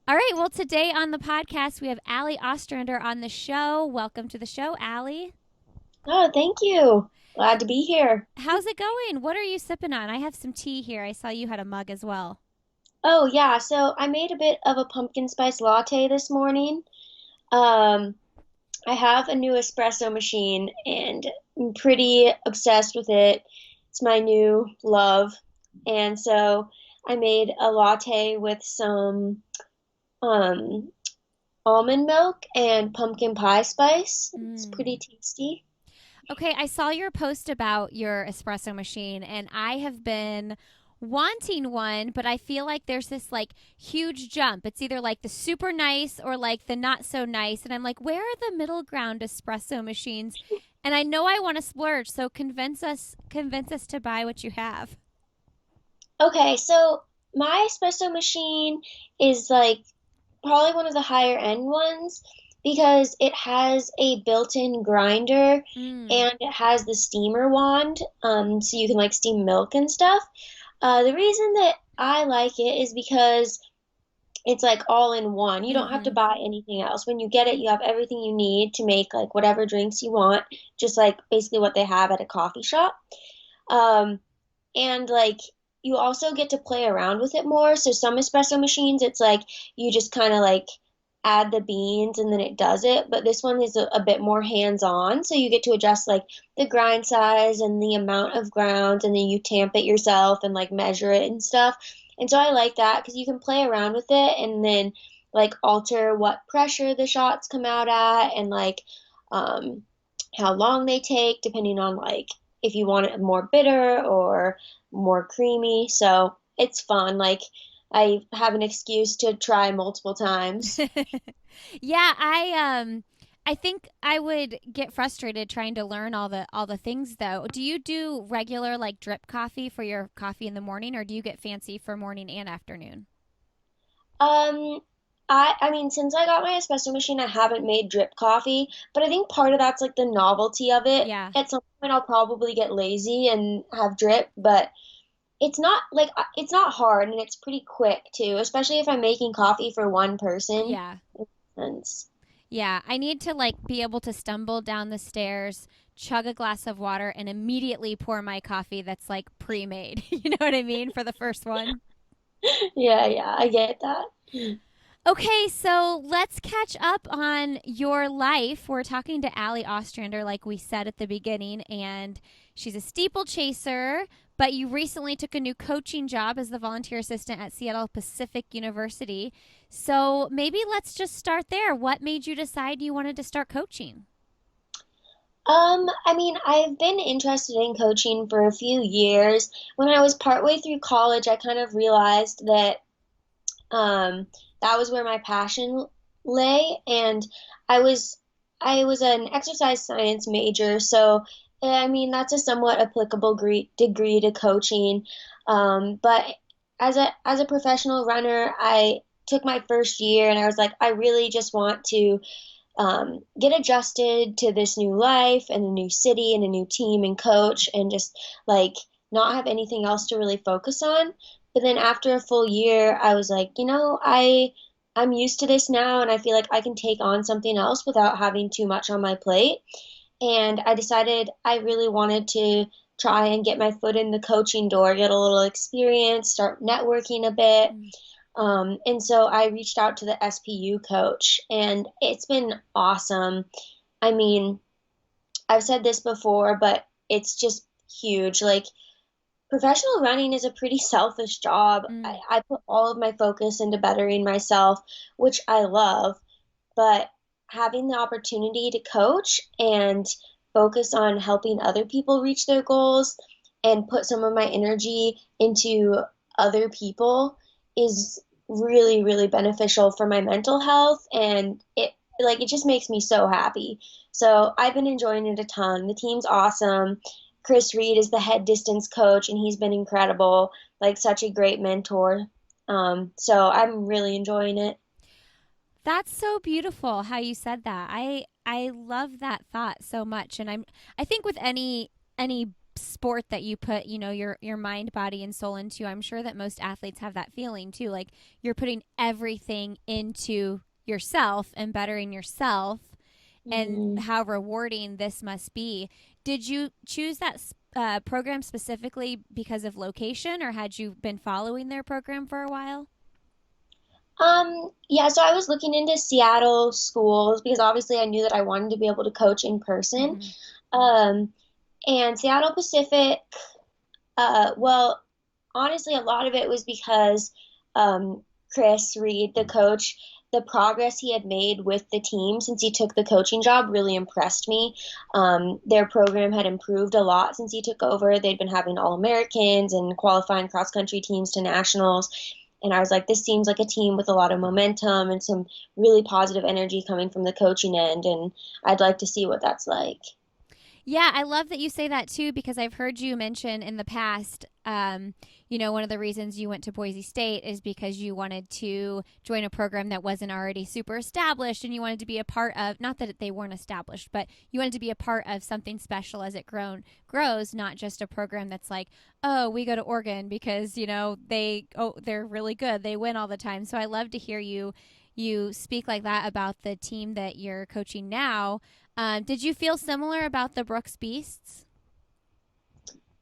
All right. Well, today on the podcast, we have Allie Ostrander on the show. Welcome to the show, Allie. Oh, thank you. Glad to be here. How's it going? What are you sipping on? I have some tea here. I saw you had a mug as well. Oh, yeah, so I made a bit of a pumpkin spice latte this morning. Um, I have a new espresso machine and I'm pretty obsessed with it. It's my new love. And so I made a latte with some um almond milk and pumpkin pie spice. It's Mm. pretty tasty. Okay. I saw your post about your espresso machine, and I have been wanting one, but I feel like there's this like huge jump. It's either like the super nice or like the not so nice. And I'm like, where are the middle ground espresso machines? And I know I want to splurge, so convince us to buy what you have. Okay, so my espresso machine is like probably one of the higher end ones because it has a built-in grinder Mm. and it has the steamer wand, so you can like steam milk and stuff. The reason that I like it is because it's like all in one. You don't have to Mm-hmm. buy anything else. When you get it, you have everything you need to make like whatever drinks you want, just like basically what they have at a coffee shop. Um, and like you also get to play around with it more. So some espresso machines, it's like you just kind of like add the beans and then it does it. But this one is a bit more hands-on. So you get to adjust like the grind size and the amount of grounds, and then you tamp it yourself and like measure it and stuff. And so I like that because you can play around with it and then like alter what pressure the shots come out at and like um, how long they take depending on like if you want it more bitter or more creamy. So it's fun. Like I have an excuse to try multiple times. Yeah, I think I would get frustrated trying to learn all the things though. Do you do regular like drip coffee for your coffee in the morning, or do you get fancy for morning and afternoon? Um, I mean, since I got my espresso machine, I haven't made drip coffee, but I think part of that's like the novelty of it. Yeah. At some point, I'll probably get lazy and have drip, but it's not like it's not hard and it's pretty quick too, especially if I'm making coffee for one person. Yeah. And Yeah, I need to like be able to stumble down the stairs, chug a glass of water and immediately pour my coffee that's like pre-made. You know what I mean for the first one? yeah, yeah, I get that. Okay, so let's catch up on your life. We're talking to Allie Ostrander, like we said at the beginning, and she's a steeple chaser, but you recently took a new coaching job as the volunteer assistant at Seattle Pacific University. So maybe let's just start there. What made you decide you wanted to start coaching? I mean, I've been interested in coaching for a few years. When I was partway through college, I kind of realized that um, that was where my passion lay, and I was I was an exercise science major, so I mean that's a somewhat applicable degree to coaching. But as a professional runner, I took my first year, and I was like, I really just want to get adjusted to this new life and a new city and a new team and coach and just like not have anything else to really focus on. But then after a full year, I was like, I'm used to this now and I feel like I can take on something else without having too much on my plate. And I decided I really wanted to try and get my foot in the coaching door, get a little experience, start networking a bit. Mm. And so I reached out to the SPU coach, and it's been awesome. I mean, I've said this before, but it's just huge. Like, professional running is a pretty selfish job. Mm. I put all of my focus into bettering myself, which I love, but having the opportunity to coach and focus on helping other people reach their goals and put some of my energy into other people is really, really beneficial for my mental health, and it just makes me so happy. So I've been enjoying it a ton. The team's awesome. Chris Reed is the head distance coach, and he's been incredible, like such a great mentor. So I'm really enjoying it. That's so beautiful how you said that. I love that thought so much, and I think with any sport that you put, your mind, body, and soul into. I'm sure that most athletes have that feeling too. Like you're putting everything into yourself and bettering yourself, and Mhm. how rewarding this must be. Did you choose that program specifically because of location, or had you been following their program for a while? Yeah, so I was looking into Seattle schools because obviously I knew that I wanted to be able to coach in person. Mm-hmm. Um, and Seattle Pacific, well, honestly, a lot of it was because Chris Reed, the coach, the progress he had made with the team since he took the coaching job really impressed me. Their program had improved a lot since he took over. They'd been having All-Americans and qualifying cross-country teams to nationals. And I was like, this seems like a team with a lot of momentum and some really positive energy coming from the coaching end. And I'd like to see what that's like. Yeah, I love that you say that too, because I've heard you mention in the past, one of the reasons you went to Boise State is because you wanted to join a program that wasn't already super established, and you wanted to be a part of, not that they weren't established, but you wanted to be a part of something special as it grows, not just a program that's like, oh, we go to Oregon because, they're really good. They win all the time. So I love to hear you speak like that about the team that you're coaching now. Did you feel similar about the Brooks Beasts?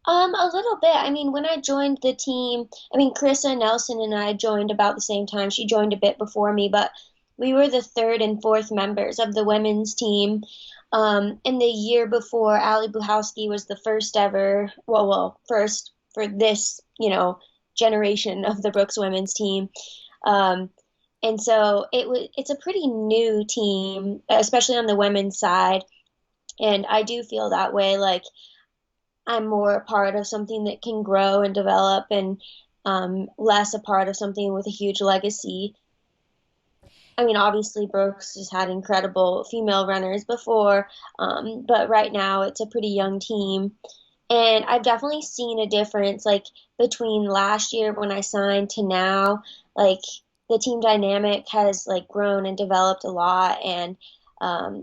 A little bit. I mean, when I joined the team, I mean, Carissa Nelson and I joined about the same time. She joined a bit before me, but we were the third and fourth members of the women's team. And the year before, Allie Buhowski was the first ever, first for this, generation of the Brooks women's team. Um, and so it's a pretty new team, especially on the women's side. And I do feel that way. Like, I'm more a part of something that can grow and develop and less a part of something with a huge legacy. I mean, obviously, Brooks has had incredible female runners before, but right now it's a pretty young team. And I've definitely seen a difference, like between last year when I signed to now. Like the team dynamic has like grown and developed a lot, and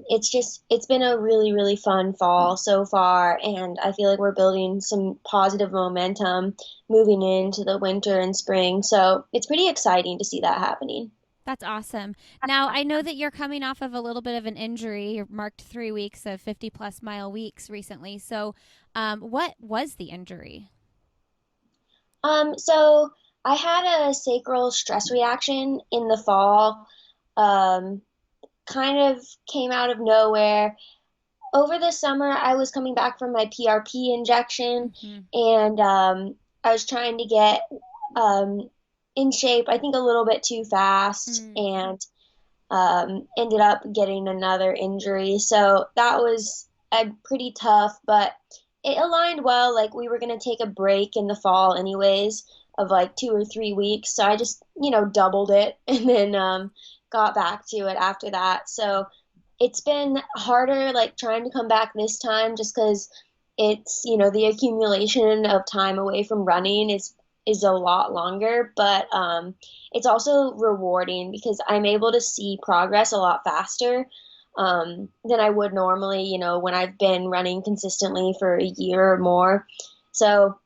it's been a really really fun fall so far, and I feel like we're building some positive momentum moving into the winter and spring. So it's pretty exciting to see that happening. That's awesome. Now, I know that you're coming off of a little bit of an injury. You marked 3 weeks of 50 plus mile weeks recently. So, what was the injury? So I had a sacral stress reaction in the fall. Um, Kind of came out of nowhere. Over the summer, I was coming back from my PRP injection, Mm-hmm. and I was trying to get um, in shape, I think a little bit too fast, Mm. and ended up getting another injury. So that was pretty tough, but it aligned well. Like we were going to take a break in the fall, anyways, of like 2 or 3 weeks. So I just, doubled it and then got back to it after that. So it's been harder, like trying to come back this time just because it's, the accumulation of time away from running is a lot longer, but it's also rewarding because I'm able to see progress a lot faster than I would normally, when I've been running consistently for a year or more. So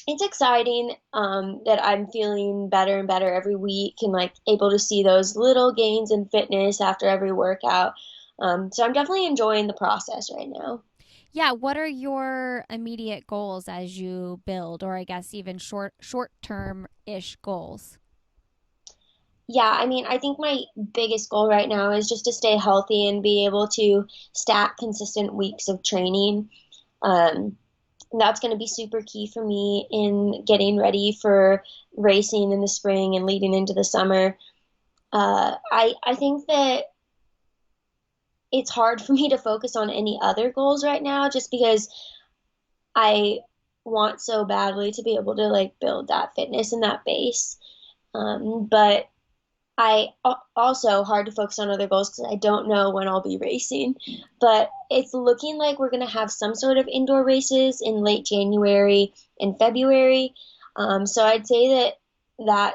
it's exciting that I'm feeling better and better every week and like able to see those little gains in fitness after every workout. So I'm definitely enjoying the process right now. Yeah, what are your immediate goals as you build, or I guess even short term ish goals? Yeah, I mean, I think my biggest goal right now is just to stay healthy and be able to stack consistent weeks of training. Um, that's going to be super key for me in getting ready for racing in the spring and leading into the summer. I think that it's hard for me to focus on any other goals right now just because I want so badly to be able to like build that fitness and that base. But also hard to focus on other goals because I don't know when I'll be racing. But it's looking like we're going to have some sort of indoor races in late January and February. So I'd say that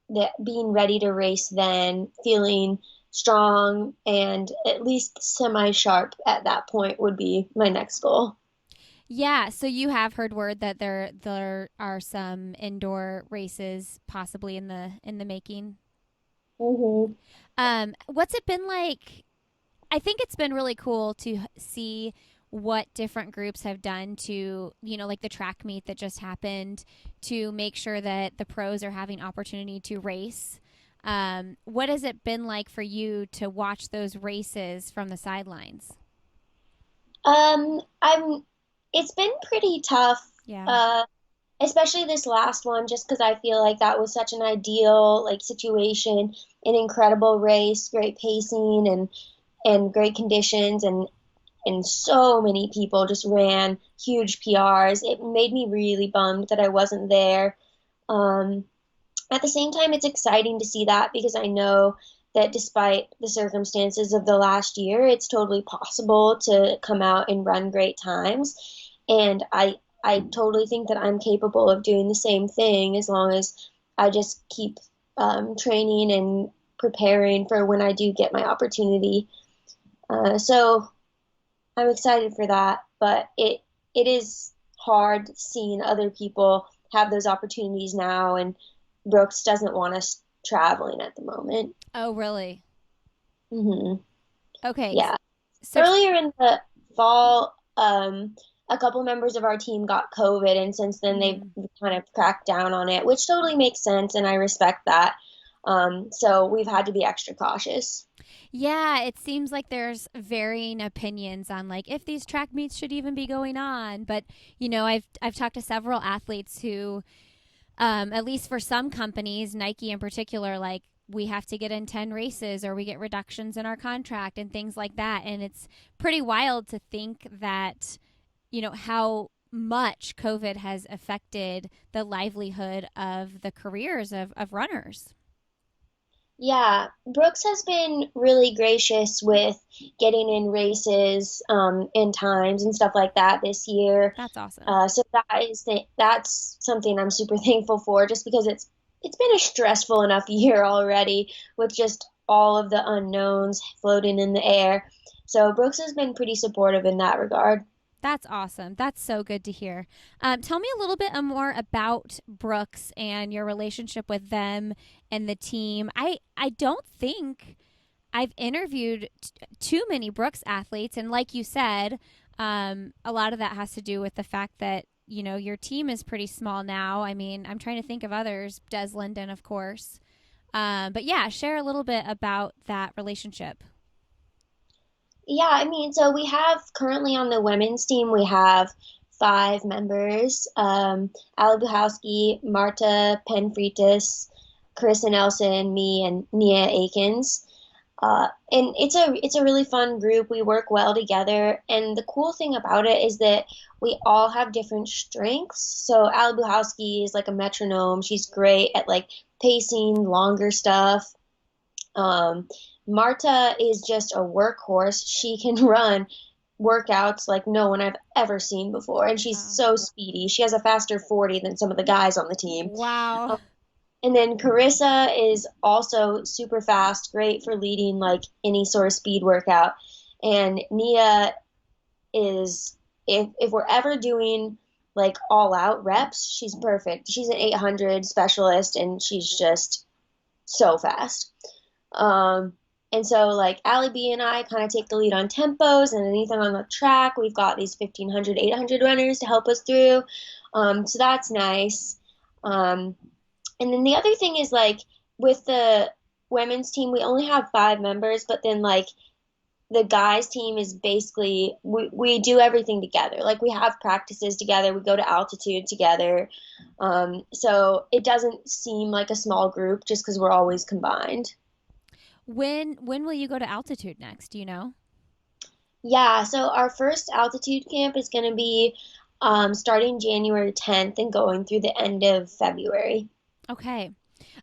that being ready to race then, feeling strong and at least semi sharp at that point would be my next goal. Yeah, so you have heard word that there are some indoor races possibly in the making. Hmm. What's it been like? I think it's been really cool to see what different groups have done to, like the track meet that just happened, to make sure that the pros are having opportunity to race. What has it been like for you to watch those races from the sidelines? I'm. It's been pretty tough, Yeah, uh, especially this last one, just because I feel like that was such an ideal like situation, an incredible race, great pacing, and great conditions, and so many people just ran huge PRs. It made me really bummed that I wasn't there. Um, at the same time, it's exciting to see that because I know that despite the circumstances of the last year, it's totally possible to come out and run great times. And I totally think that I'm capable of doing the same thing as long as I just keep training and preparing for when I do get my opportunity. So I'm excited for that, but it is hard seeing other people have those opportunities now, and Brooks doesn't want us traveling at the moment. oh really? Hmm. Okay, Yeah. so Earlier in the fall, a couple members of our team got COVID, and since then they've mm, kind of cracked down on it, which totally makes sense, and I respect that. So we've had to be extra cautious. yeah, it seems like there's varying opinions on like if these track meets should even be going on. But I've talked to several athletes who, at least for some companies, Nike in particular, like we have to get in 10 races or we get reductions in our contract and things like that. And it's pretty wild to think that, how much COVID has affected the livelihood of the careers of runners. Yeah, Brooks has been really gracious with getting in races and times and stuff like that this year. That's awesome. So that's something I'm super thankful for, just because it's been a stressful enough year already with just all of the unknowns floating in the air. So Brooks has been pretty supportive in that regard. That's awesome. That's so good to hear. Tell me a little bit more about Brooks and your relationship with them and the team. I don't think I've interviewed too many Brooks athletes, and like you said, a lot of that has to do with the fact that your team is pretty small now. I mean, I'm trying to think of others. Des Linden, of course. But yeah, share a little bit about that relationship. Yeah, I mean, so we have currently on the women's team, we have five members, Allie Marta Penfritis, Carissa Nelson, me, and Nia Akins. And it's a really fun group. We work well together, and the cool thing about it is that we all have different strengths. So Allie is like a metronome. She's great at like pacing longer stuff. Um, Marta is just a workhorse. She can run workouts like no one I've ever seen before, and she's Wow. so speedy. She has a faster 40 than some of the guys on the team. Wow. And then Carissa is also super fast, great for leading like any sort of speed workout. And Nia is, if we're ever doing like all out reps, she's perfect. She's an 800 specialist, and she's just so fast. Um, and so like Allie B and I kind of take the lead on tempos, and anything on the track, we've got these 1500, 800 runners to help us through. So that's nice. Um, and then the other thing is like with the women's team, we only have five members, but then like the guys team is basically we do everything together. Like we have practices together, we go to altitude together. So it doesn't seem like a small group just because we're always combined. When will you go to altitude next? Do you know? Yeah, so our first altitude camp is going to be starting January 10th and going through the end of February. Okay.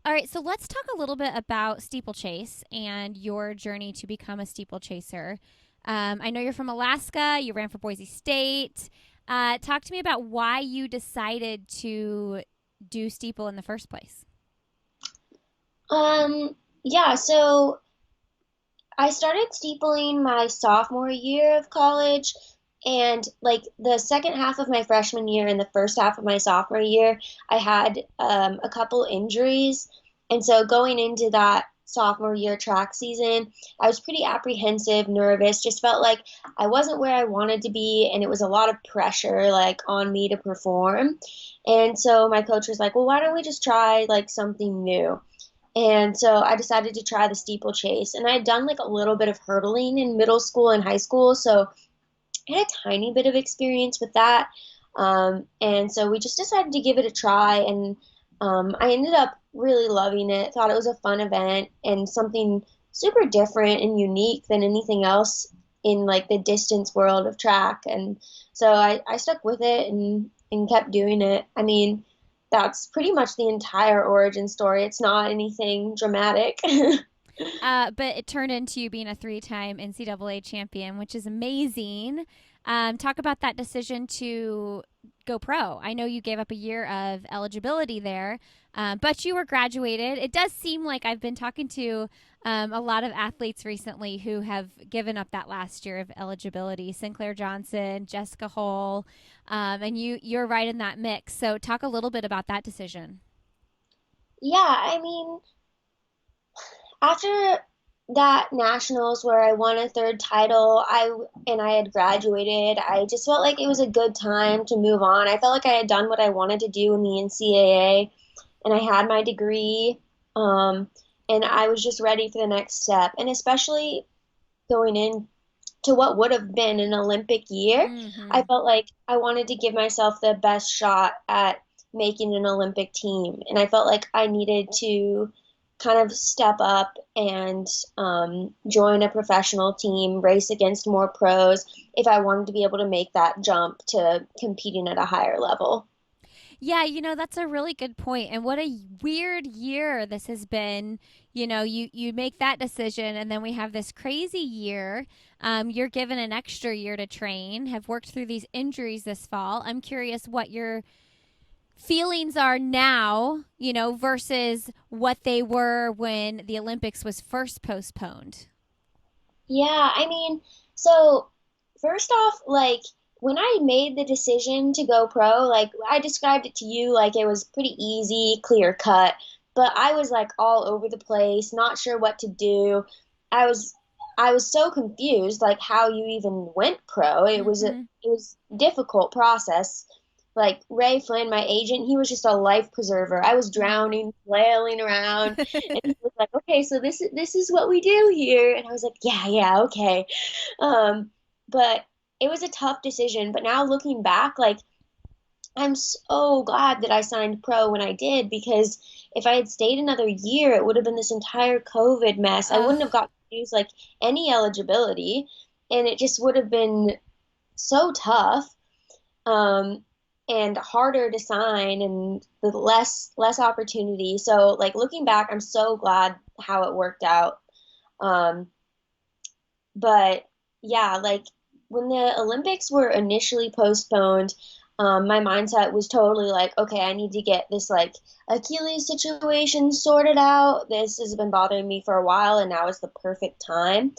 All right, so let's talk a little bit about steeplechase and your journey to become a steeplechaser. I know you're from Alaska. You ran for Boise State. Talk to me about why you decided to do steeple in the first place. Yeah, so I started steepling my sophomore year of college. And like the second half of my freshman year and the first half of my sophomore year, I had a couple injuries. And so going into that sophomore year track season, I was pretty apprehensive, nervous, just felt like I wasn't where I wanted to be. And it was a lot of pressure like on me to perform. And so my coach was like, well, why don't we just try like something new? And so I decided to try the steeplechase. And I had done like a little bit of hurdling in middle school and high school. So I had a tiny bit of experience with that. And so we just decided to give it a try. And I ended up really loving it, thought it was a fun event and something super different and unique than anything else in like the distance world of track. And so I stuck with it and kept doing it. I mean, that's pretty much the entire origin story. It's not anything dramatic. But it turned into you being a three-time NCAA champion, which is amazing. Talk about that decision to go pro. I know you gave up a year of eligibility there, but you were graduated. It does seem like I've been talking to a lot of athletes recently who have given up that last year of eligibility. Sinclair Johnson, Jessica Hull, and you're right in that mix. So talk a little bit about that decision. Yeah, I mean, after that nationals where I won a third title, I had graduated. I just felt like it was a good time to move on. I felt like I had done what I wanted to do in the NCAA, and I had my degree, and I was just ready for the next step. And especially going in to what would have been an Olympic year, I Mm-hmm. felt like I wanted to give myself the best shot at making an Olympic team. And I felt like I needed to kind of step up and join a professional team, race against more pros if I wanted to be able to make that jump to competing at a higher level. Yeah, that's a really good point. And what a weird year this has been. You make that decision, and then we have this crazy year. You're given an extra year to train, have worked through these injuries this fall. I'm curious what your feelings are now, versus what they were when the Olympics was first postponed. Yeah, I mean, so first off, like when I made the decision to go pro, like I described it to you like it was pretty easy, clear cut, but I was like all over the place, not sure what to do. I was I was so confused like how you even went pro. Mm-hmm. It was difficult process. Like Ray Flynn, my agent, he was just a life preserver. I was drowning, flailing around, and he was like, "Okay, so this is what we do here." And I was like, "Yeah, yeah, okay." Um, but it was a tough decision. But now looking back, like I'm so glad that I signed pro when I did because if I had stayed another year, it would have been this entire COVID mess. I uh, wouldn't have got to use like any eligibility, and it just would have been so tough. Um, and harder to sign and the less opportunity. So like looking back, I'm so glad how it worked out. Um, but yeah, like when the Olympics were initially postponed, my mindset was totally like, okay, I need to get this like Achilles situation sorted out. This has been bothering me for a while, and now is the perfect time.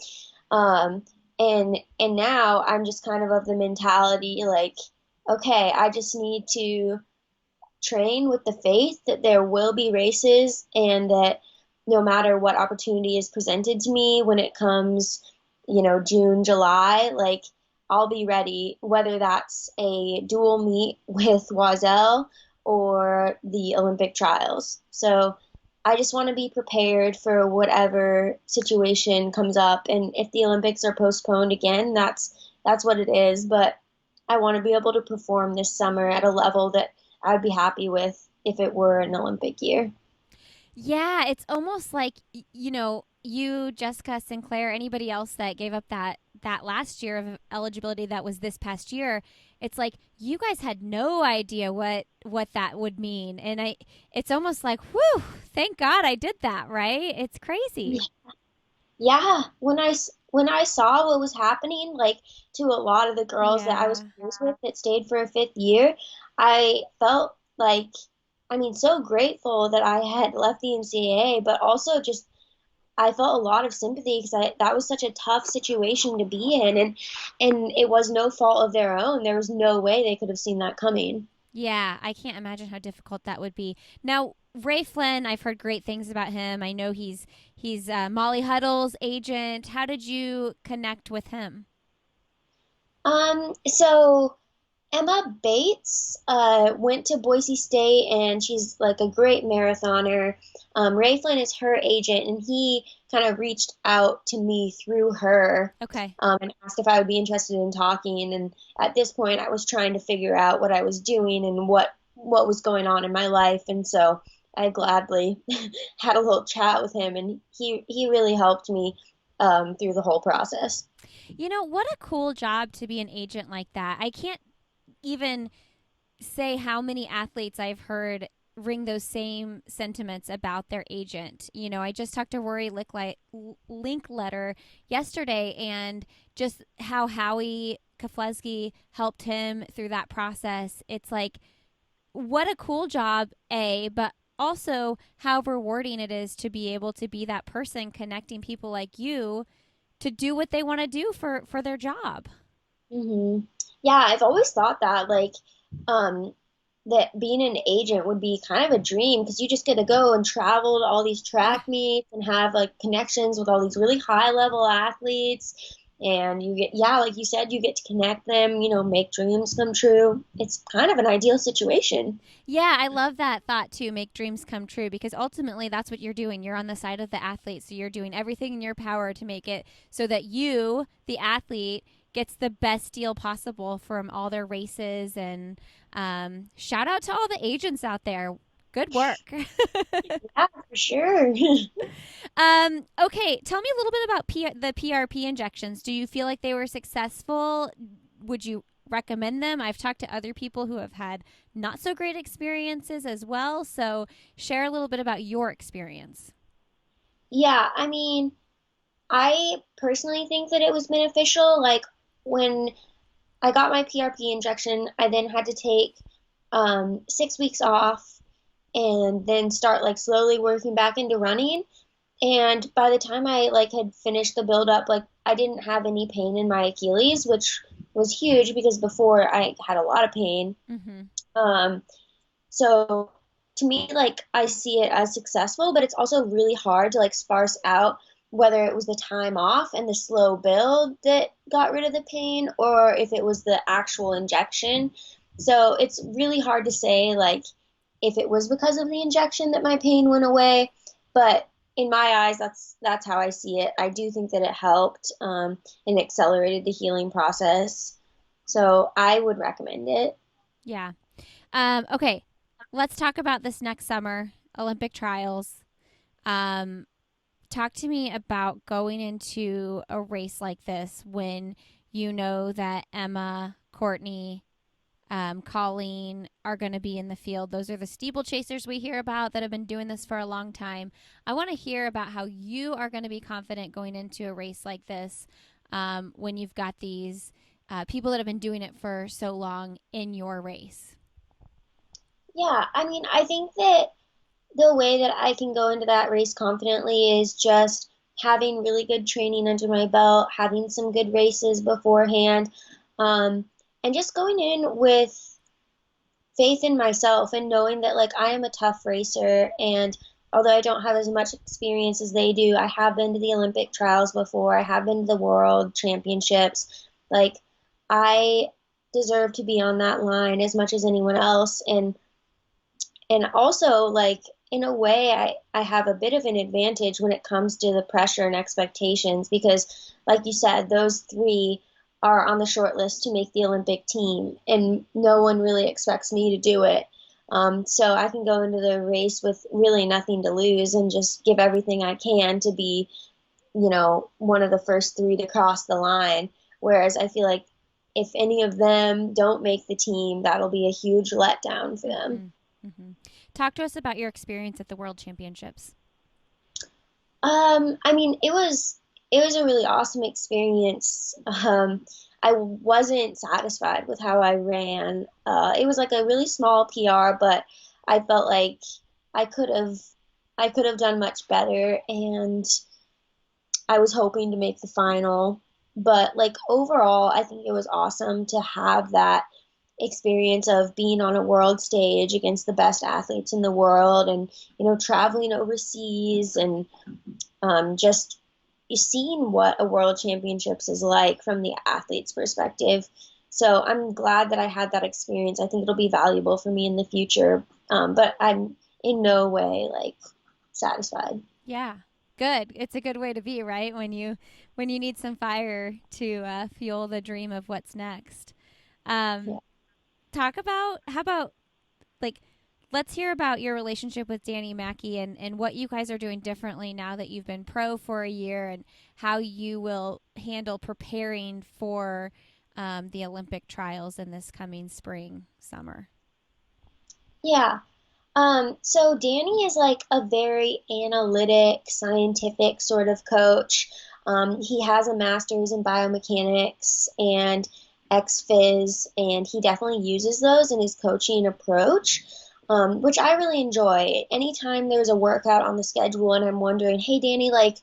Um, and now I'm just kind of the mentality like, okay, I just need to train with the faith that there will be races and that no matter what opportunity is presented to me when it comes, June, July, like I'll be ready, whether that's a dual meet with Oiselle or the Olympic trials. So I just want to be prepared for whatever situation comes up. And if the Olympics are postponed again, that's what it is. But I want to be able to perform this summer at a level that I'd be happy with if it were an Olympic year. Yeah, it's almost like you, Jessica, Sinclair, anybody else that gave up that last year of eligibility that was this past year. It's like you guys had no idea what that would mean, and it's almost like, whew, thank God I did that. Right? It's crazy. Yeah, when I saw what was happening, like to a lot of the girls that I was Yeah. close with that stayed for a fifth year, I felt like, I mean, so grateful that I had left the NCAA, but also just I felt a lot of sympathy because that was such a tough situation to be in, and it was no fault of their own. There was no way they could have seen that coming. Yeah, I can't imagine how difficult that would be. Now, Ray Flynn, I've heard great things about him. I know he's Molly Huddle's agent. How did you connect with him? So Emma Bates went to Boise State, and she's like a great marathoner. Ray Flynn is her agent, and he kind of reached out to me through her, Okay. and asked if I would be interested in talking. And at this point, I was trying to figure out what I was doing and what was going on in my life, and so I gladly had a little chat with him, and he really helped me through the whole process. You know, what a cool job to be an agent like that. I can't even say how many athletes I've heard ring those same sentiments about their agent. You know, I just talked to Rory Linkletter yesterday, and just how Howie Kafleski helped him through that process. It's like, what a cool job, but also how rewarding it is to be able to be that person connecting people like you to do what they want to do for their job. hmm Yeah, I've always thought that, like, um, that being an agent would be kind of a dream because you just get to go and travel to all these Yeah. track meets and have like connections with all these really high level athletes. And you get, yeah, like you said, you get to connect them, make dreams come true. It's kind of an ideal situation. Yeah, I love that thought too. Make dreams come true, because ultimately that's what you're doing. You're on the side of the athlete. So you're doing everything in your power to make it so that you, the athlete, gets the best deal possible from all their races. And shout out to all the agents out there. Good work. Yeah, for sure. Okay, tell me a little bit about the PRP injections. Do you feel like they were successful? Would you recommend them? I've talked to other people who have had not so great experiences as well. So share a little bit about your experience. Yeah, I mean, I personally think that it was beneficial. Like when I got my PRP injection, I then had to take 6 weeks off and then start like slowly working back into running. And by the time I like had finished the build up, like I didn't have any pain in my Achilles, which was huge because before I had a lot of pain. Mm-hmm. Um, so to me, like I see it as successful, but it's also really hard to like sparse out whether it was the time off and the slow build that got rid of the pain or if it was the actual injection. So it's really hard to say like if it was because of the injection that my pain went away, but in my eyes, that's how I see it. I do think that it helped and accelerated the healing process. So I would recommend it. Yeah. Okay, let's talk about this next summer, Olympic trials. Um, Talk to me about going into a race like this when you know that Emma, Courtney, Colleen are going to be in the field. Those are the steeple chasers we hear about that have been doing this for a long time. I want to hear about how you are going to be confident going into a race like this when you've got these people that have been doing it for so long in your race. Yeah, I mean, I think that the way that I can go into that race confidently is just having really good training under my belt, having some good races beforehand, um, and just going in with faith in myself and knowing that like I am a tough racer and although I don't have as much experience as they do, I have been to the Olympic trials before, I have been to the world championships. Like I deserve to be on that line as much as anyone else and also like in a way I have a bit of an advantage when it comes to the pressure and expectations because like you said those three are on the short list to make the Olympic team and no one really expects me to do it. So I can go into the race with really nothing to lose and just give everything I can to be one of the first three to cross the line, whereas I feel like if any of them don't make the team that'll be a huge letdown for them. Mm-hmm. Mm-hmm. Talk to us about your experience at the World Championships. I mean, it was a really awesome experience. I wasn't satisfied with how I ran. It was like a really small PR, but I felt like I could have I could have done much better. And I was hoping to make the final. But like overall, I think it was awesome to have that experience of being on a world stage against the best athletes in the world and, traveling overseas and just seeing what a world championships is like from the athlete's perspective. So I'm glad that I had that experience. I think it'll be valuable for me in the future. But I'm in no way like satisfied. Yeah. Good. It's a good way to be, right? When you need some fire to fuel the dream of what's next. Yeah. Um, Talk about how about like let's hear about your relationship with Danny Mackey and what you guys are doing differently now that you've been pro for a year and how you will handle preparing for the Olympic trials in this coming spring, summer. Yeah. So Danny is like a very analytic, scientific sort of coach. He has a master's in biomechanics and ex-phys, and he definitely uses those in his coaching approach, which I really enjoy. Anytime there's a workout on the schedule and I'm wondering, hey, Danny, like,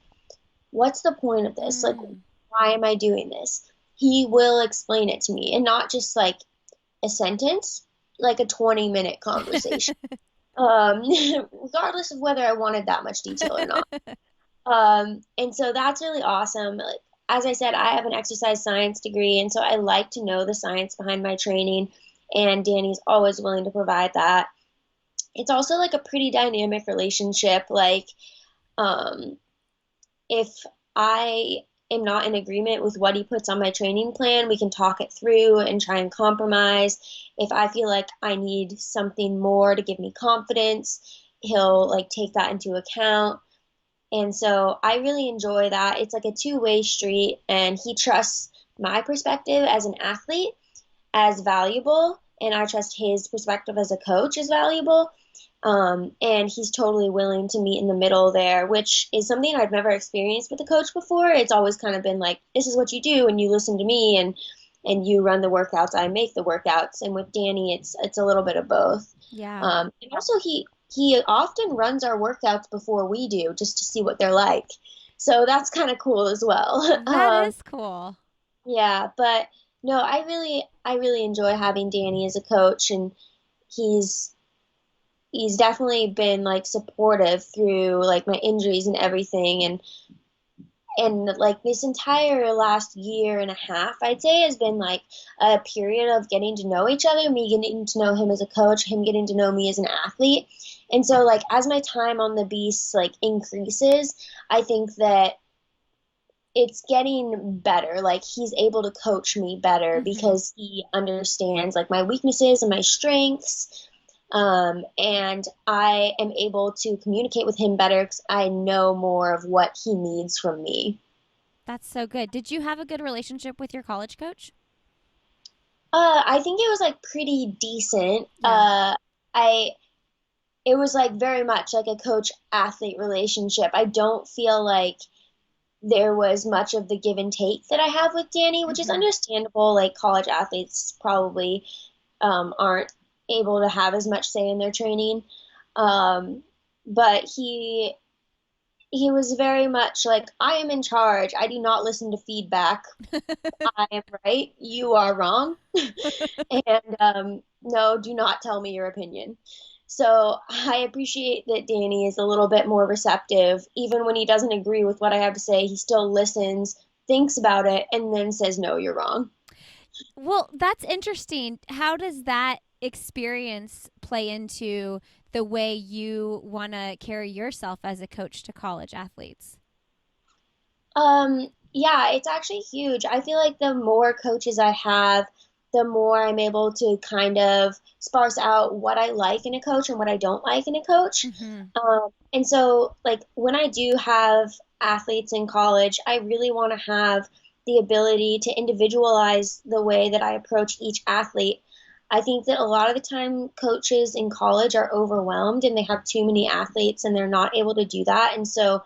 what's the point of this? Like, Mm. why am I doing this? He will explain it to me, and not just like a sentence, like a 20-minute conversation. um, regardless of whether I wanted that much detail or not. And so that's really awesome. Like, as I said, I have an exercise science degree, and so I like to know the science behind my training, and Danny's always willing to provide that. It's also like a pretty dynamic relationship. Like, um, if I am not in agreement with what he puts on my training plan, we can talk it through and try and compromise. If I feel like I need something more to give me confidence, he'll like take that into account. And so I really enjoy that. It's like a two-way street, and he trusts my perspective as an athlete as valuable, and I trust his perspective as a coach as valuable. And he's totally willing to meet in the middle there, which is something I've never experienced with a coach before. It's always kind of been like, this is what you do, and you listen to me, and you run the workouts, I make the workouts. And with Danny, it's a little bit of both. Yeah. And also he often runs our workouts before we do, just to see what they're like. So that's kind of cool as well. That is cool. Yeah, but no, I really enjoy having Danny as a coach, and he's he's definitely been like supportive through like my injuries and everything, and like this entire last year and a half, I'd say, has been like a period of getting to know each other, me getting to know him as a coach, him getting to know me as an athlete. And so like as my time on the beast like increases, I think that it's getting better. Like he's able to coach me better Hmm. because he understands like my weaknesses and my strengths. And I am able to communicate with him better because I know more of what he needs from me. That's so good. Did you have a good relationship with your college coach? I think it was like pretty decent. Yeah. I It was like very much like a coach athlete relationship. I don't feel like there was much of the give and take that I have with Danny, which is Hmm. understandable. Like college athletes probably aren't able to have as much say in their training. Um, but he was very much like, I am in charge. I do not listen to feedback. I am right. You are wrong. And no, do not tell me your opinion. So I appreciate that Danny is a little bit more receptive. Even when he doesn't agree with what I have to say, he still listens, thinks about it, and then says, no, you're wrong. Well, that's interesting. How does that experience play into the way you want to carry yourself as a coach to college athletes? Yeah, it's actually huge. I feel like the more coaches I have, the more I'm able to kind of sparse out what I like in a coach and what I don't like in a coach. Hmm. And so, like, when I do have athletes in college, I really want to have the ability to individualize the way that I approach each athlete. I think that a lot of the time coaches in college are overwhelmed and they have too many athletes and they're not able to do that. And so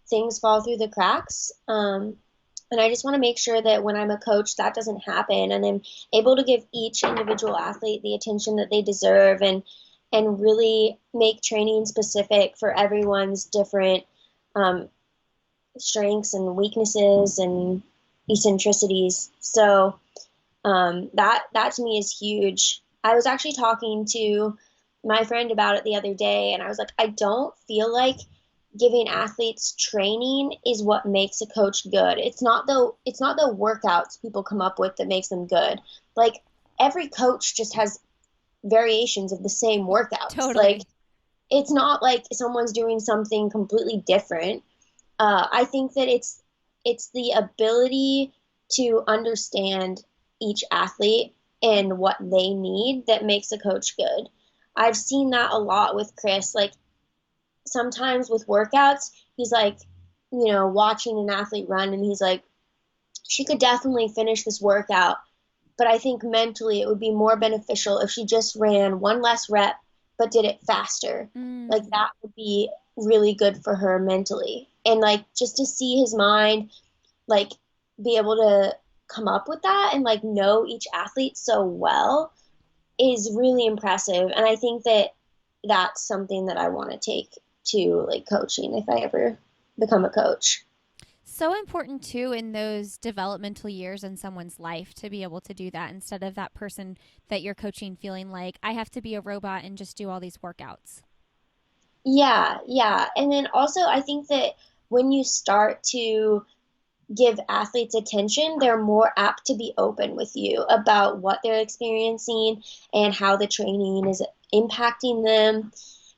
things fall through the cracks. And I just want to make sure that when I'm a coach, that doesn't happen, and I'm able to give each individual athlete the attention that they deserve, and really make training specific for everyone's different um, strengths and weaknesses and eccentricities. So that to me is huge. I was actually talking to my friend about it the other day, and I was like, I don't feel like giving athletes training is what makes a coach good. It's not the workouts people come up with that makes them good. Like every coach just has variations of the same workouts. Like Totally. it's not like someone's doing something completely different. I think that it's the ability to understand each athlete and what they need that makes a coach good. I've seen that a lot with Chris. Like sometimes with workouts, he's like, watching an athlete run and he's like, she could definitely finish this workout, but I think mentally it would be more beneficial if she just ran one less rep but did it faster. Like Mm. that would be really good for her mentally. And like just to see his mind like be able to come up with that and like know each athlete so well is really impressive. And I think that that's something that I want to take to like coaching if I ever become a coach. So important too in those developmental years in someone's life to be able to do that instead of that person that you're coaching feeling like I have to be a robot and just do all these workouts. Yeah, yeah. And then also I think that when you start to give athletes attention, they're more apt to be open with you about what they're experiencing and how the training is impacting them.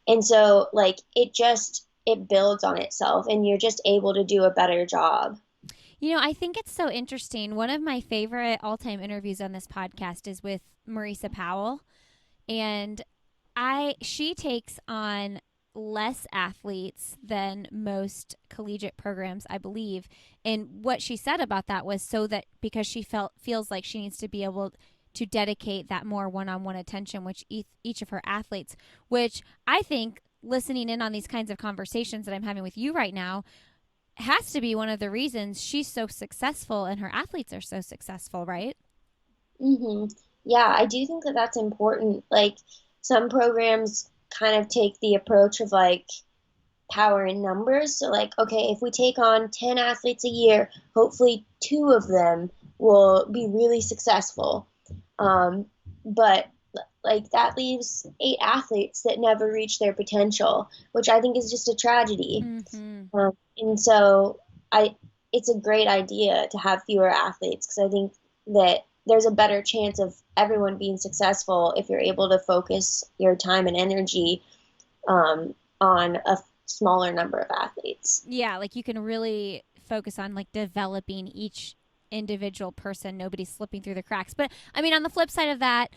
And so like it builds on itself and you're just able to do a better job. I think it's so interesting. One of my favorite all-time interviews on this podcast is with Marisa Powell, and I she takes on less athletes than most collegiate programs, I believe. And what she said about that was so that because she feels like she needs to be able to dedicate that more one-on-one attention which each of her athletes, which I think listening in on these kinds of conversations that I'm having with you right now has to be one of the reasons she's so successful and her athletes are so successful, right? Hmm. Yeah, I do think that that's important. Like some programs kind of take the approach of like power in numbers. So like, okay, if we take on 10 athletes a year, hopefully two of them will be really successful. Um, but like that leaves eight athletes that never reach their potential, which I think is just a tragedy. Mm-hmm. And so I, it's a great idea to have fewer athletes because I think that there's a better chance of everyone being successful if you're able to focus your time and energy on a smaller number of athletes. Yeah, like you can really focus on like developing each individual person, nobody slipping through the cracks. But I mean, on the flip side of that,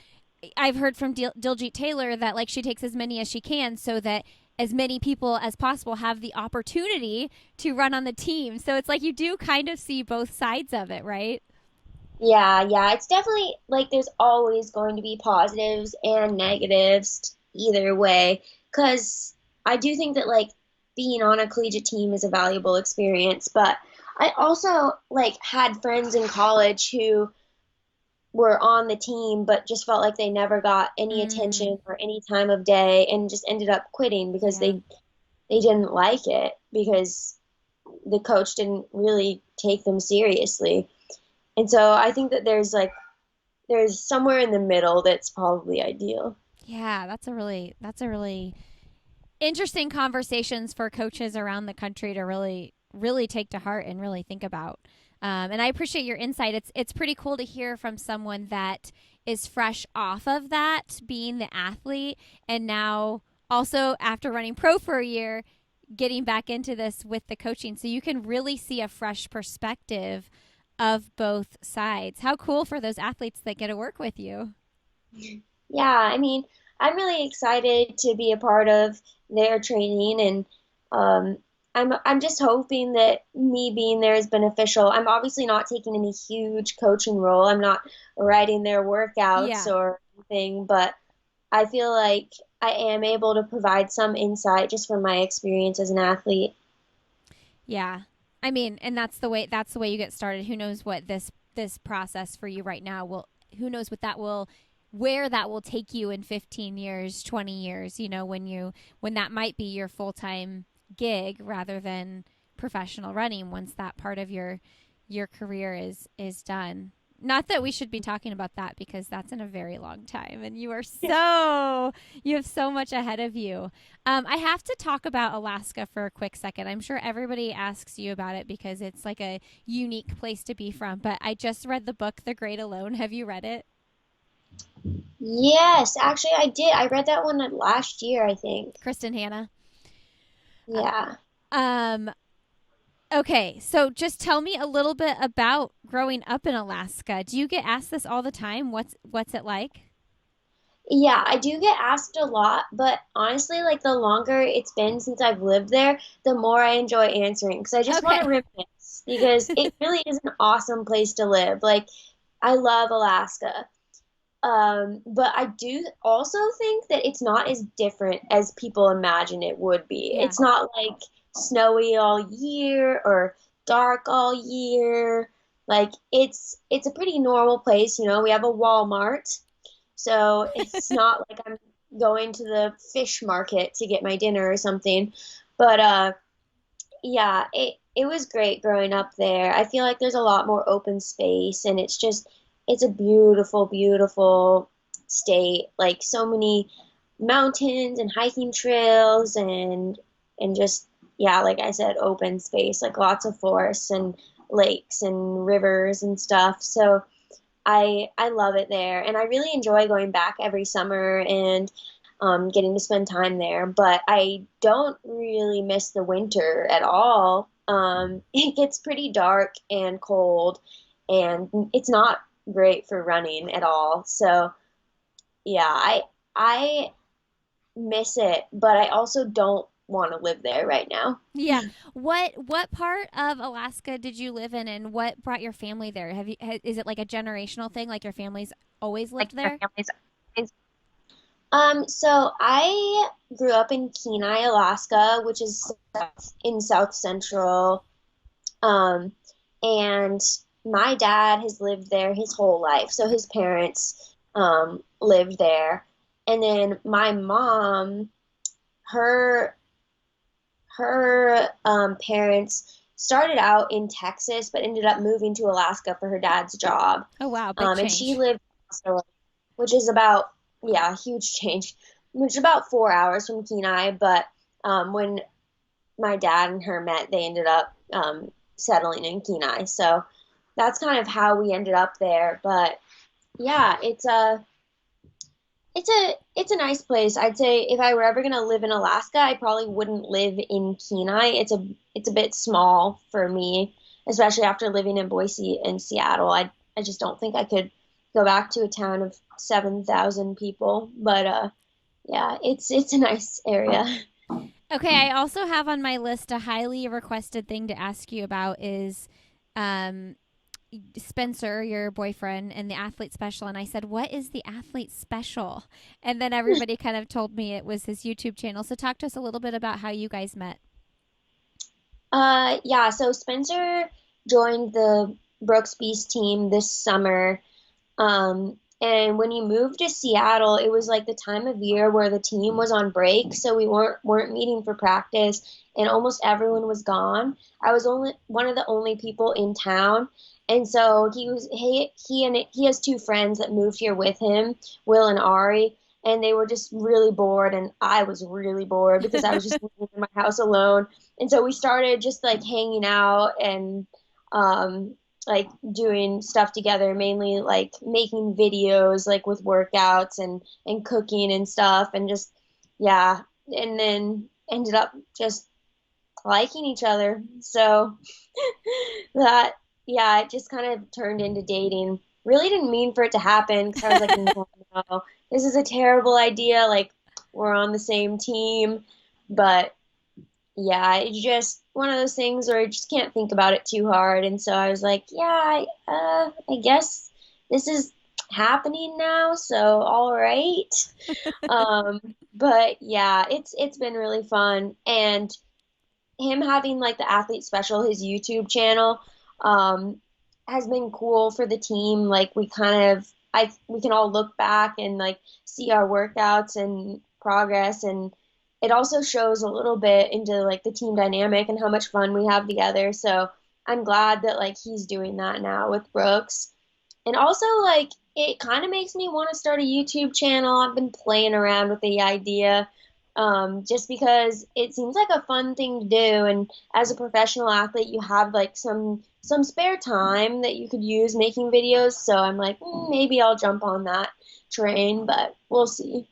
I've heard from Diljeet Taylor that like she takes as many as she can so that as many people as possible have the opportunity to run on the team. So it's like you do kind of see both sides of it, right? Yeah, yeah, it's definitely like there's always going to be positives and negatives either way. Because I do think that like being on a collegiate team is a valuable experience, but I also like had friends in college who were on the team but just felt like they never got any Mm, attention or any time of day and just ended up quitting because yeah. they didn't like it because the coach didn't really take them seriously. And so I think that there's somewhere in the middle that's probably ideal. Yeah, that's a really interesting conversations for coaches around the country to really take to heart and really think about. And I appreciate your insight. It's pretty cool to hear from someone that is fresh off of that, being the athlete, and now also after running pro for a year, getting back into this with the coaching. So you can really see a fresh perspective of both sides. How cool for those athletes that get to work with you. Yeah, I mean, I'm really excited to be a part of their training and I'm just hoping that me being there is beneficial. I'm obviously not taking any huge coaching role. I'm not writing their workouts Yeah. or anything, but I feel like I am able to provide some insight just from my experience as an athlete. Yeah. I mean, and that's the way you get started. Who knows what this process for you right now will who knows what that will where that will take you in 15 years, 20 years, when that might be your full-time gig rather than professional running once that part of your career is done. Not that we should be talking about that because that's in a very long time and you have so much ahead of you. I have to talk about Alaska for a quick second. I'm sure everybody asks you about it because it's like a unique place to be from, but I just read the book, The Great Alone. Have you read it? Yes, actually I did. I read that one last year, I think. Kristen Hanna. Uh, Yeah. Um, okay, so just tell me a little bit about growing up in Alaska. Do you get asked this all the time? What's it like? Yeah, I do get asked a lot, but honestly, like the longer it's been since I've lived there, the more I enjoy answering because I just want to Okay. reminisce because it really is an awesome place to live. Like, I love Alaska. But I do also think that it's not as different as people imagine it would be. Yeah. It's not like snowy all year or dark all year. Like it's a pretty normal place, you know. We have a Walmart, so it's not like I'm going to the fish market to get my dinner or something. But yeah, it was great growing up there. I feel like there's a lot more open space and it's a beautiful, beautiful state. Like so many mountains and hiking trails and just yeah, like I said, open space, like lots of forests and lakes and rivers and stuff. So I love it there, and I really enjoy going back every summer and getting to spend time there. But I don't really miss the winter at all. It gets pretty dark and cold, and it's not great for running at all. So yeah, I miss it, but I also don't want to live there right now. Yeah. What part of Alaska did you live in, and what brought your family there? Is it like a generational thing, like your family's always lived there? So I grew up in Kenai, Alaska, which is in South Central. Um, and my dad has lived there his whole life. So his parents lived there. And then my mom, her her parents started out in Texas, but ended up moving to Alaska for her dad's job. Oh wow, big And she change. lived in Alaska, which is about, yeah, huge change, which is about 4 hours from Kenai. But when my dad and her met, they ended up settling in Kenai. So that's kind of how we ended up there. But yeah, it's a nice place. I'd say if I were ever gonna live in Alaska, I probably wouldn't live in Kenai. It's a bit small for me, especially after living in Boise and Seattle. I just don't think I could go back to a town of 7,000 people. But yeah, it's a nice area. Okay, I also have on my list a highly requested thing to ask you about is um Spencer, your boyfriend, and the athlete special. And I said, what is the athlete special? And then everybody kind of told me it was his YouTube channel. So talk to us a little bit about how you guys met. Yeah, so Spencer joined the Brooks Beast team this summer. And when he moved to Seattle, it was like the time of year where the team was on break, so we weren't meeting for practice, and almost everyone was gone. I was only one of the only people in town, and so he has two friends that moved here with him, Will and Ari, and they were just really bored, and I was really bored because I was just living in my house alone, and so we started just like hanging out and um like doing stuff together, mainly like making videos like with workouts and cooking and stuff and just yeah, and then ended up just liking each other. So that yeah, it just kind of turned into dating. Really didn't mean for it to happen because I was like, no, this is a terrible idea. Like we're on the same team, but yeah, it's just one of those things where I just can't think about it too hard. And so I was like, yeah, I guess this is happening now. So all right. But yeah, it's been really fun. And him having like the athlete special, his YouTube channel, um, has been cool for the team. Like we can all look back and like see our workouts and progress and it also shows a little bit into like the team dynamic and how much fun we have together. So I'm glad that like he's doing that now with Brooks. And also like it kind of makes me want to start a YouTube channel. I've been playing around with the idea. Just because it seems like a fun thing to do, and as a professional athlete, you have like some spare time that you could use making videos. So I'm like, maybe I'll jump on that train, but we'll see.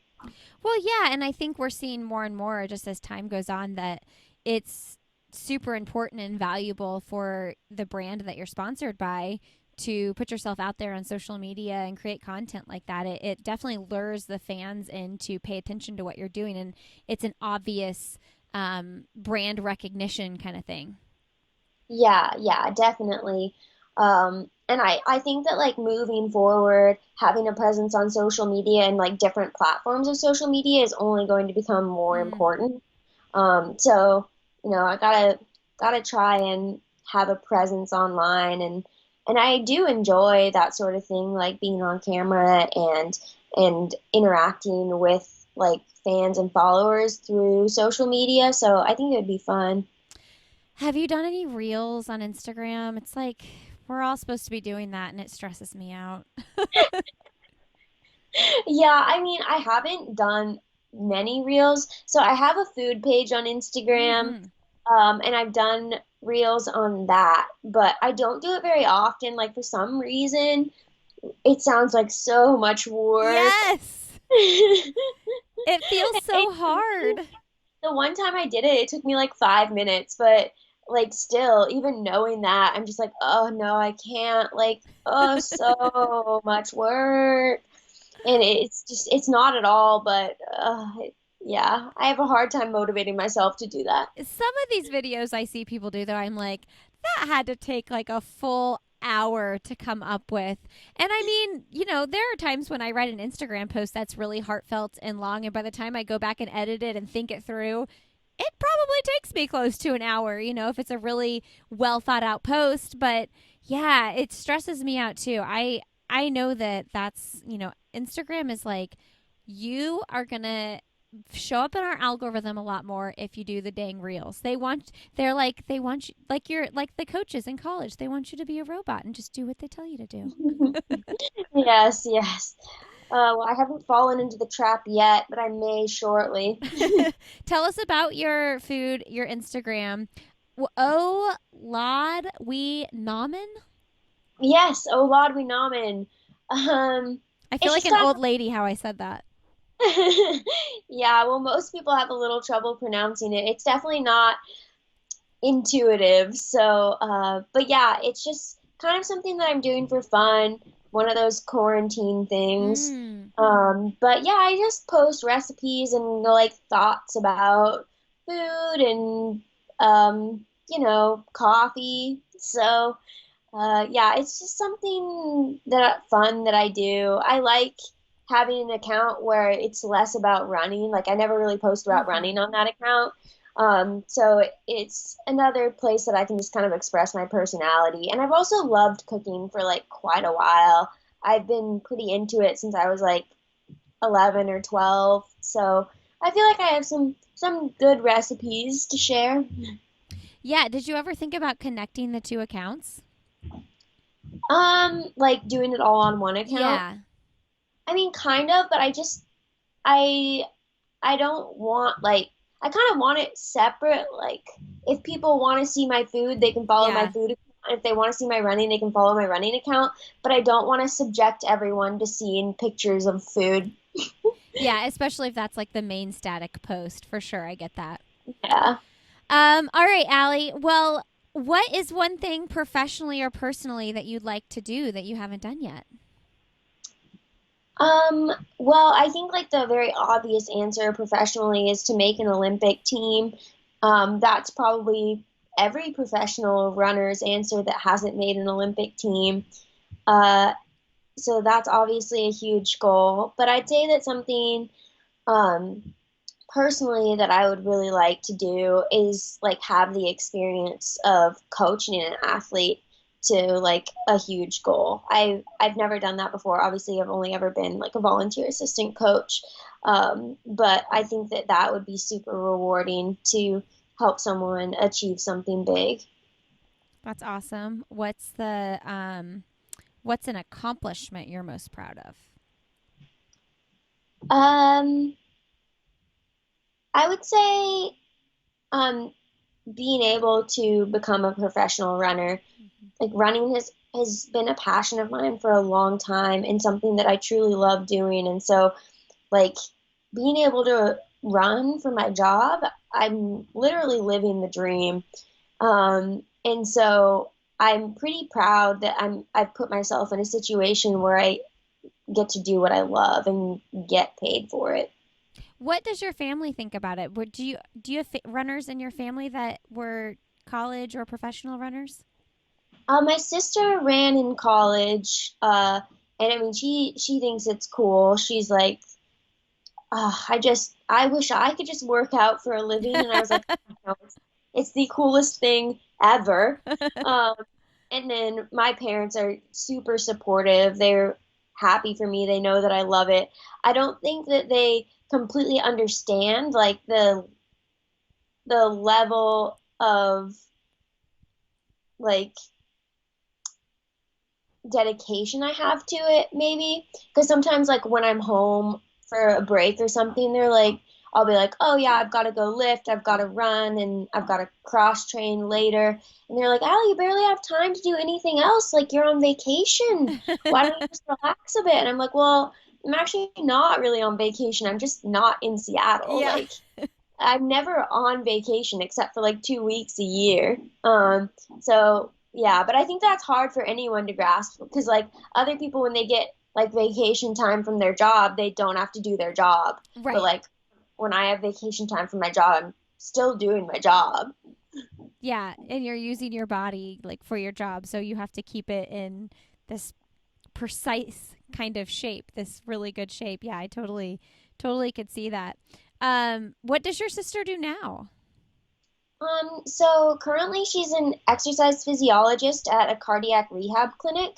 Well, yeah, and I think we're seeing more and more just as time goes on that it's super important and valuable for the brand that you're sponsored by to put yourself out there on social media and create content like that. It definitely lures the fans in to pay attention to what you're doing, and it's an obvious brand recognition kind of thing. Yeah, yeah, definitely. And I think that like moving forward, having a presence on social media and like different platforms of social media is only going to become more Mm. important. So, I gotta try and have a presence online, and I do enjoy that sort of thing, like being on camera and interacting with like fans and followers through social media. So I think it would be fun. Have you done any reels on Instagram? It's like we're all supposed to be doing that, and it stresses me out. Yeah, I mean, I haven't done many reels. So I have a food page on Instagram, Mm-hmm. and I've done reels on that, but I don't do it very often. Like for some reason, it sounds like so much work. Yes, it feels so It, hard. the one time I did it, it took me like 5 minutes, but like still, even knowing that, I'm just like, oh no, I can't. Like, oh, so much work. And it's not at all, but yeah, I have a hard time motivating myself to do that. Some of these videos I see people do, though, I'm like, that had to take like a full hour to come up with. And I mean, there are times when I write an Instagram post that's really heartfelt and long, and by the time I go back and edit it and think it through, it probably takes me close to an hour, if it's a really well thought out post. But yeah, it stresses me out too. I know that that's, Instagram is like, you are going to show up in our algorithm a lot more if you do the dang reels. They want you, like you're like the coaches in college. They want you to be a robot and just do what they tell you to do. Yes, yes. Well, I haven't fallen into the trap yet, but I may shortly. Tell us about your food, your Instagram. Oh, Lod We Namen. Yes, oh Lord, we nomin. Um, I feel it's like just an kind old lady how I said that. of, yeah, well, most people have a little trouble pronouncing it. It's definitely not intuitive. So, but yeah, it's just kind of something that I'm doing for fun, one of those quarantine things. Mm. But yeah, I just post recipes and like thoughts about food and coffee. So, yeah, it's just something that fun that I do. I like having an account where it's less about running. Like I never really post about Mm-hmm. running on that account. So it's another place that I can just kind of express my personality. And I've also loved cooking for like quite a while. I've been pretty into it since I was like 11 or 12. So I feel like I have some good recipes to share. Yeah. Did you ever think about connecting the two accounts? Like doing it all on one account. Yeah. I mean, kind of, but I I don't want like I kind of want it separate. Like if people want to see my food, they can follow my Yeah. food account. If they want to see my running, they can follow my running account. But I don't want to subject everyone to seeing pictures of food. Yeah. Especially if that's like the main static post. For sure. I get that. Yeah. All right, Allie. Well, what is one thing professionally or personally that you'd like to do that you haven't done yet? Well, I think like the very obvious answer professionally is to make an Olympic team. That's probably every professional runner's answer that hasn't made an Olympic team. Uh, so that's obviously a huge goal. But I'd say that something um, personally that I would really like to do is like have the experience of coaching an athlete to like a huge goal. I've never done that before. Obviously, I've only ever been like a volunteer assistant coach. But I think that that would be super rewarding to help someone achieve something big. That's awesome. What's an accomplishment you're most proud of? Um, I would say um, being able to become a professional runner. Mhm. Like running has been a passion of mine for a long time and something that I truly love doing. And so, like, being able to run for my job, I'm literally living the dream. And so I'm pretty proud that I've put myself in a situation where I get to do what I love and get paid for it. What does your family think about it? Do you have runners in your family that were college or professional runners? My sister ran in college, and I mean she thinks it's cool. She's like, I wish I could just work out for a living, and I was like, no, it's the coolest thing ever. Um, and then my parents are super supportive. They're happy for me. They know that I love it. I don't think that they completely understand like the level of like dedication I have to it, maybe. Because sometimes, like, when I'm home for a break or something, they're like, I'll be like, oh, yeah, I've got to go lift, I've got to run, and I've got to cross train later. And they're like, Allie, you barely have time to do anything else. Like, you're on vacation. Why don't you just relax a bit? And I'm like, well, I'm actually not really on vacation. I'm just not in Seattle. Yeah. Like, I'm never on vacation except for like 2 weeks a year. So yeah, but I think that's hard for anyone to grasp because like other people when they get like vacation time from their job, they don't have to do their job. But Right. like when I have vacation time from my job, I'm still doing my job. Yeah, and you're using your body like for your job, so you have to keep it in this precise kind of shape, this really good shape. Yeah, I totally could see that. What does your sister do now? So currently she's an exercise physiologist at a cardiac rehab clinic.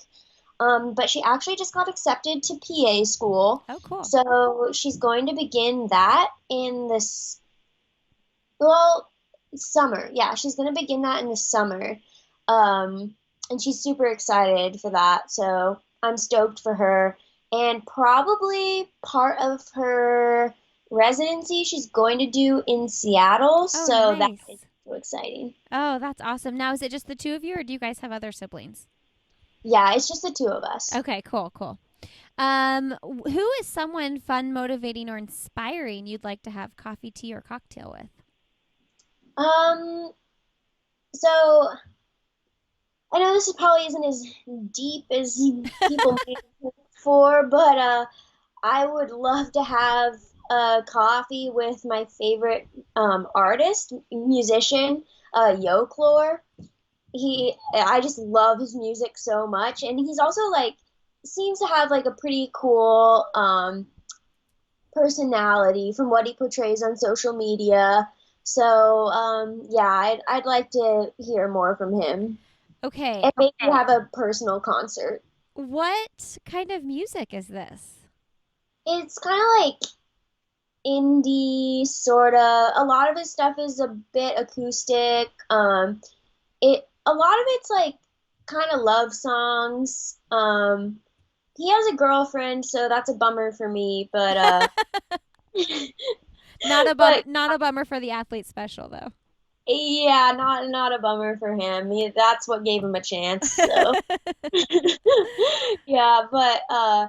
But she actually just got accepted to PA school. Oh, cool. So she's going to begin that in this, well, summer. Yeah, she's going to begin that in the summer. And she's super excited for that. So I'm stoked for her. And probably part of her residency she's going to do in Seattle. Oh, So that is nice. so exciting. Oh, that's awesome. Now, is it just the two of you, or do you guys have other siblings? Yeah, it's just the two of us. Okay, cool. Who is someone fun, motivating, or inspiring you'd like to have coffee, tea, or cocktail with? Um, so I know this probably isn't as deep as people may look for, but I would love to have a coffee with my favorite artist, musician, Yoklore. I just love his music so much, and he's also like seems to have like a pretty cool personality from what he portrays on social media. So yeah, I'd like to hear more from him Okay, and maybe have a personal concert. what kind of music is this? It's kind of like indie, sort of. A lot of his stuff is a bit acoustic. A lot of it's like kind of love songs. He has a girlfriend, so that's a bummer for me. But but Not a bummer for the athlete special though. yeah, not a bummer for him. That's what gave him a chance. So yeah, but I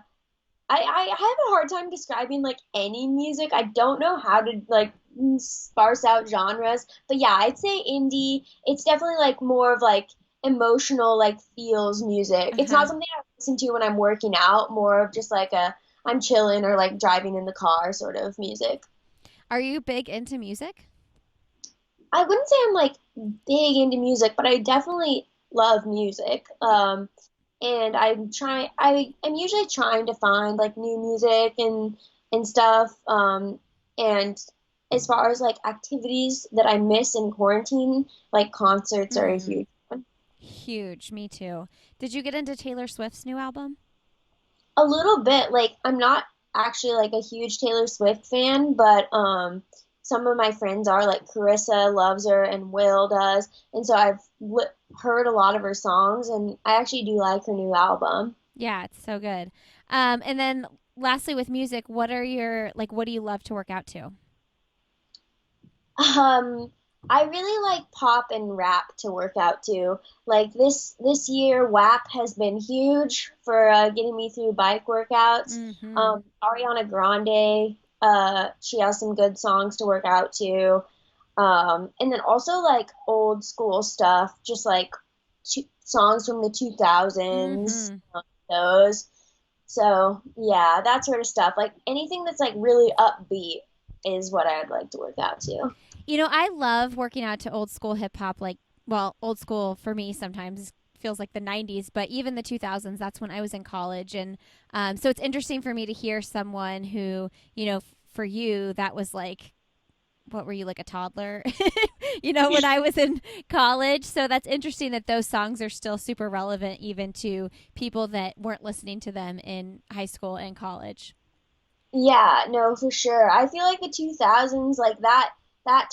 have a hard time describing like any music. I don't know how to like sparse out genres, but yeah, I'd say indie. It's definitely like more of like emotional, like feels music. It's not Uh-huh. something I listen to when I'm working out. More of just like a I'm chilling or like driving in the car sort of music. Are you big into music? I wouldn't say I'm like big into music, but I definitely love music. And I'm usually trying to find like new music and stuff. And as far as like activities that I miss in quarantine, like concerts are a Mm. huge one. Huge. Me too. Did you get into Taylor Swift's new album? A little bit. Like, I'm not actually like a huge Taylor Swift fan, but some of my friends are. Like Carissa loves her and Will does, and so heard a lot of her songs, and I actually do like her new album. Yeah, it's so good. And then lastly, with music, what do you love to work out to? Um, I really like pop and rap to work out to. Like this year, WAP has been huge for getting me through bike workouts. Mm-hmm. Ariana Grande, she has some good songs to work out to. And then also like old school stuff, just like songs from the 2000s, Mm-hmm. those. So yeah, that sort of stuff. Like anything that's like really upbeat is what I'd like to work out to. I love working out to old school hip hop, old school for me sometimes feels like the 90s, but even the 2000s, that's when I was in college. And so it's interesting for me to hear someone who, for you, that was like, what were you, like a toddler? When I was in college. So that's interesting that those songs are still super relevant even to people that weren't listening to them in high school and college. Yeah, no, for sure. I feel like the 2000s, like that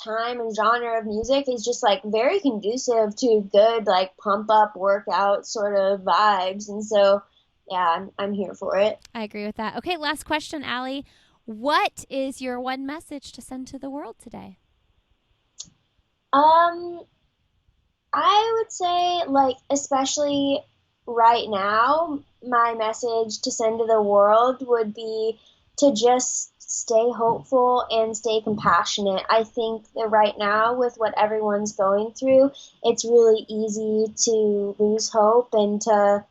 time and genre of music is just like very conducive to good like pump up workout sort of vibes. And so, yeah, I'm here for it. I agree with that. Okay, last question, Allie. What is your one message to send to the world today? Um, I would say like especially right now, my message to send to the world would be to just stay hopeful and stay compassionate. I think that right now, with what everyone's going through, it's really easy to lose hope and to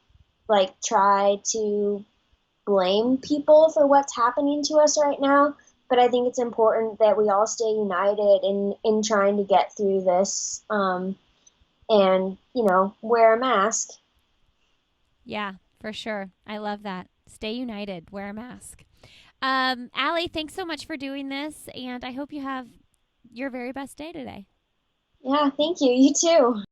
like try to blame people for what's happening to us right now. But I think it's important that we all stay united in trying to get through this, and wear a mask. Yeah, for sure. I love that. Stay united, wear a mask. Allie, thanks so much for doing this, and I hope you have your very best day today. Yeah, thank you. You too.